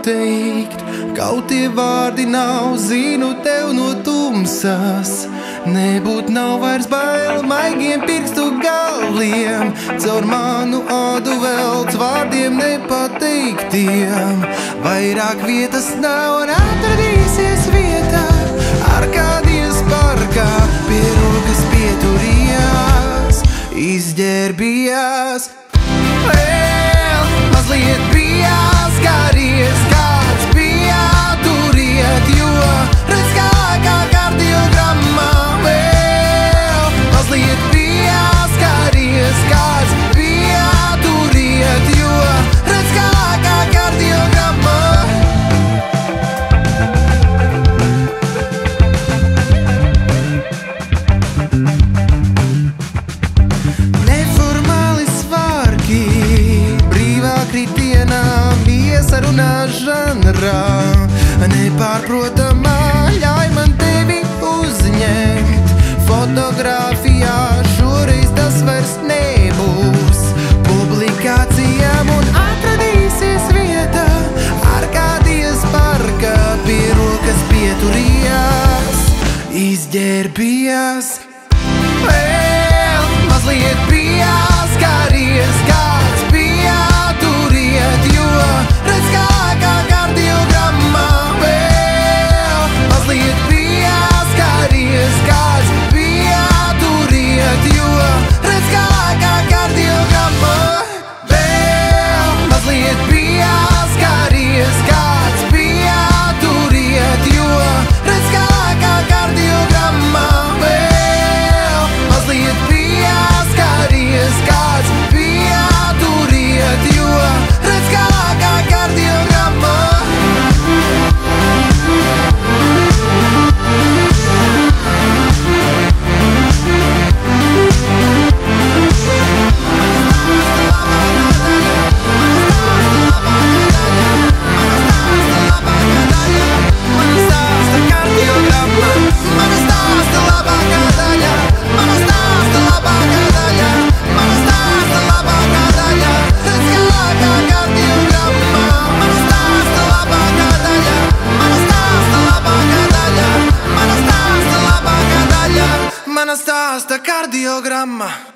pateikt. Kaut tie vārdi nav, zinu tev no tumsas. Nebūt nav vairs bail maigiem pirkstu galiem. Caur manu ādu velc vārdiem nepateiktiem. Vairāk vietas nav un atradīsies vietā. Arkādijas parkā pie rokas pieturījās, izģērbījās. Vēl mazliet bijās, kāries kāds bija turiet, jo redz kā kardiogramma. Vēl mazliet bijās, kāries kāds bija turiet, jo redz kā kardiogramma. Neformāli svārki, brīvā kritienā, viesarunā žanrā. Nepārprotamā ļauj man tevi uzņemt. Fotogrāfijā šoreiz tas vairs nebūs publikācijām un atradīsies vieta. Arkādijas parkā pie rokas pieturījās, izģērbījās. Vēl mazliet bijās, kāries kāds bija turiet, jo redz kā kardiogramma. Vēl mazliet bijās, kāries kāds bija turiet, jo redz kā kardiogramma. Vēl mazliet bijās, kāries kāds bija turiet, jo redz kā kardiogramma. Mazliet bijās, kāries kāds bija turiet, jo redz kā kardiogramma. Mana stāsta kardiogramma.